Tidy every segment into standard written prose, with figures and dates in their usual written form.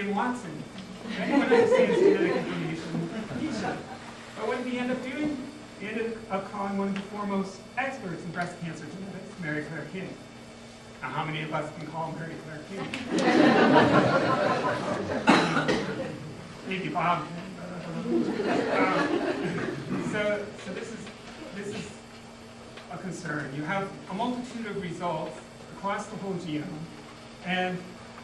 Jim Watson. If anyone understands genetic information, he should. But what did he end up doing? He ended up calling one of the foremost experts in breast cancer genetics, Mary Claire King. Now, how many of us can call Mary Claire King? Maybe Bob can, but so this is a concern. You have a multitude of results across the whole genome, and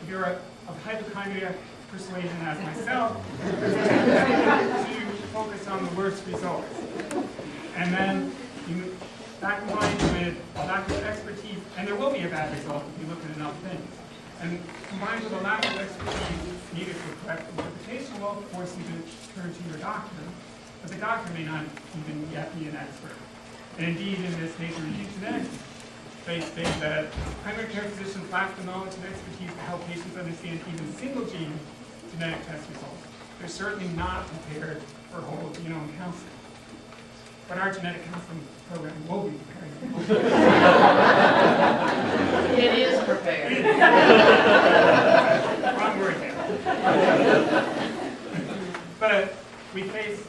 if you're of hypochondriac persuasion as myself, to focus on the worst results. And then that combined with a lack of expertise, and there will be a bad result if you look at enough things, and combined with a lack of expertise needed for correct interpretation will force you to turn to your doctor, but the doctor may not even yet be an expert. And indeed, in this nature review genetics, they state that primary care physicians lack the knowledge and expertise to help patients understand even single gene genetic test results. They're certainly not prepared for whole genome counseling. But our genetic counseling program will be prepared. It is prepared. Wrong word there. But we face,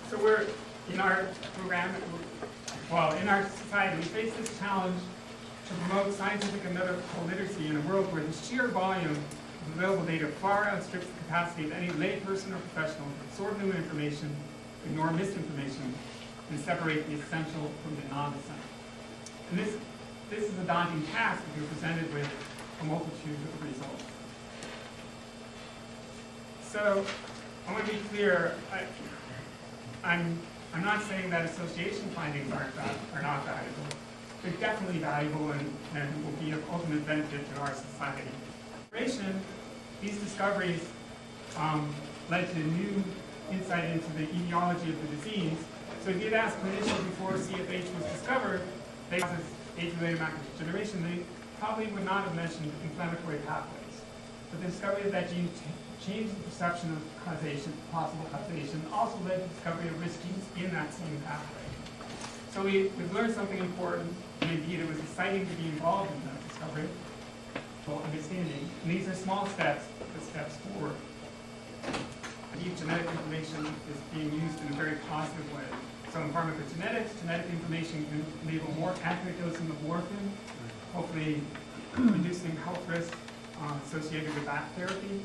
so we're, in our program, well, in our society, we face this challenge to promote scientific and medical literacy in a world where the sheer volume of available data far outstrips the capacity of any layperson or professional to absorb new information, ignore misinformation, and separate the essential from the non-essential. And this is a daunting task if you're presented with a multitude of results. So I want to be clear, I'm not saying that association findings are not valuable. They're definitely valuable and will be of ultimate benefit to our society. These discoveries led to new insight into the etiology of the disease. So if you'd asked clinicians before CFH was discovered, they causes age-related macular degeneration, they probably would not have mentioned inflammatory pathways. But the discovery of that gene changed the perception of causation, possible causation, also led to the discovery of risk genes in that same pathway. So we've learned something important, and indeed it was exciting to be involved in that discovery, well, understanding. And these are small steps, but steps forward. Indeed, genetic information is being used in a very positive way. So in pharmacogenetics, genetic information can enable more accurate dosing of warfarin, hopefully reducing health risks associated with that therapy.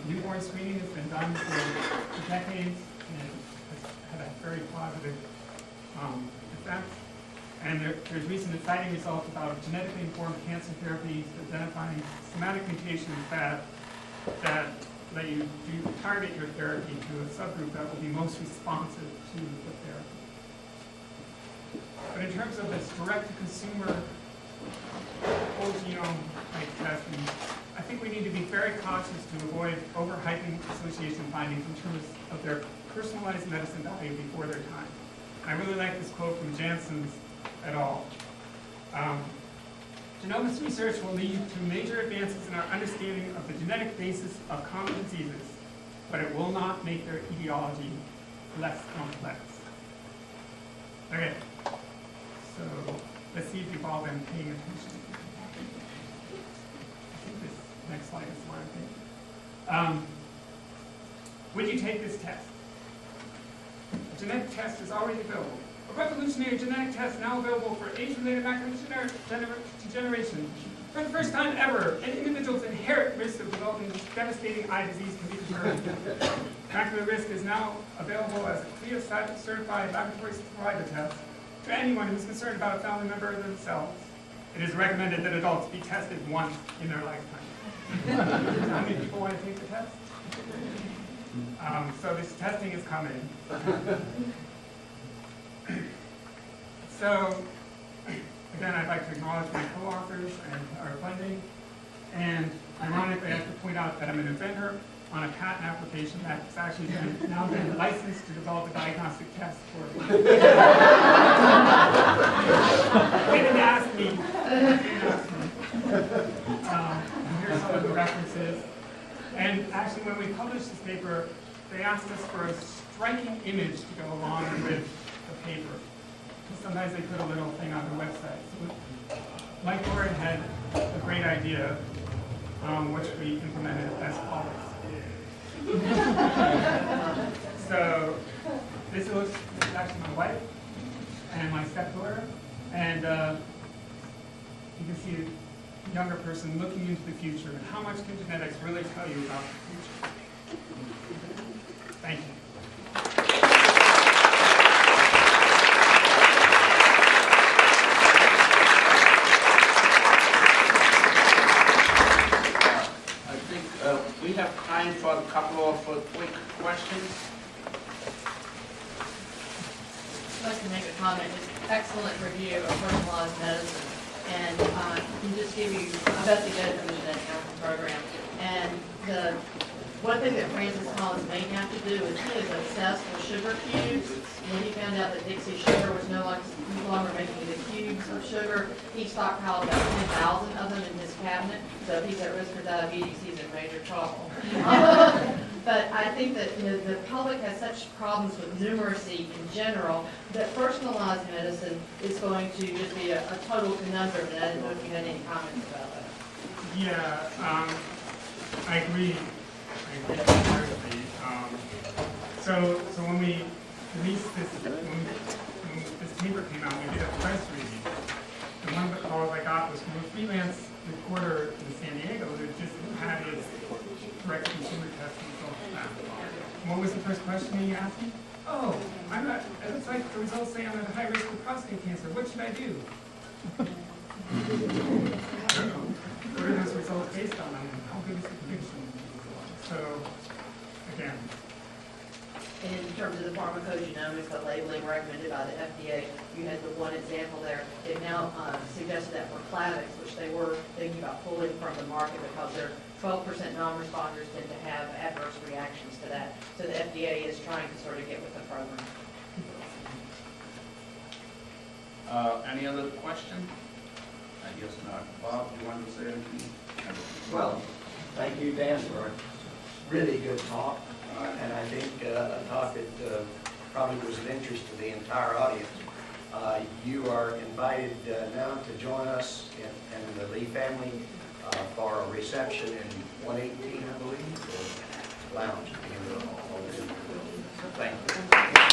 Newborn screening has been done for decades and has had a very positive effect. And there's recent exciting results about genetically informed cancer therapies identifying somatic mutations that let you target your therapy to a subgroup that will be most responsive to the therapy. But in terms of this direct-to-consumer whole genome type testing, I think we need to be very cautious to avoid overhyping association findings in terms of their personalized medicine value before their time. I really like this quote from Janssens et al. Genomics research will lead to major advances in our understanding of the genetic basis of common diseases, but it will not make their etiology less complex. Okay, so let's see if you've all been paying attention. I think this next slide is what I'm thinking. Would you take this test? A genetic test is already available. A revolutionary genetic test now available for age-related macular degeneration. For the first time ever, an individual's inherent risk of developing this devastating eye disease can be determined. Macular risk is now available as a CLIA-certified laboratory saliva test to anyone who's concerned about a family member or themselves. It is recommended that adults be tested once in their lifetime. How many people want to take the test? So this testing is coming. So, again, I'd like to acknowledge my co-authors and our funding. And ironically, I have to point out that I'm an inventor on a patent application that's actually now been licensed to develop a diagnostic test for it. They didn't ask me. Here's some of the references. And actually, when we published this paper, they asked us for a striking image to go along with the paper. Sometimes they put a little thing on their website. So Mike Warren had a great idea, which we implemented as follows. wife and my stepdaughter, and you can see a younger person looking into the future, and how much can genetics really tell you about the future? Thank you. We have time for a couple of quick questions. I'd like to make a comment. It's excellent review of personalized medicine. And can just give you, I'm Betsy Good from the Genetic Counseling Program. And the one thing that Francis Collins may have to do is he is obsessed with sugar cubes. When he found out that Dixie Sugar was no longer making the cubes of sugar, he stockpiled about 10,000 of them in his cabinet. So if he's at risk for diabetes, he's in major trouble. But I think that the public has such problems with numeracy in general that personalized medicine is going to just be a total conundrum. And I didn't know if you had any comments about that. Yeah, I agree. Entirely. So when we released this, when this paper came out, we did a press review. And one of the calls I got was from a freelance reporter in San Diego that just had his direct consumer test results back. What was the first question he asked me? Oh, it looks like the results say I'm at high risk of prostate cancer. What should I do? I don't know. What are those results based on? How good is the prediction? So, again. And in terms of the pharmacogenomics, the labeling recommended by the FDA, you had the one example there. They've now suggested that for Plavix, which they were thinking about pulling from the market because their 12% non-responders tend to have adverse reactions to that. So the FDA is trying to sort of get with the program. Any other question? I guess not. Bob, you want to say anything? Well, thank you, Dan, for a really good talk, and I think a talk that probably was of interest to the entire audience. You are invited now to join us and the Lee family for a reception in 118, I believe, the lounge. Thank you.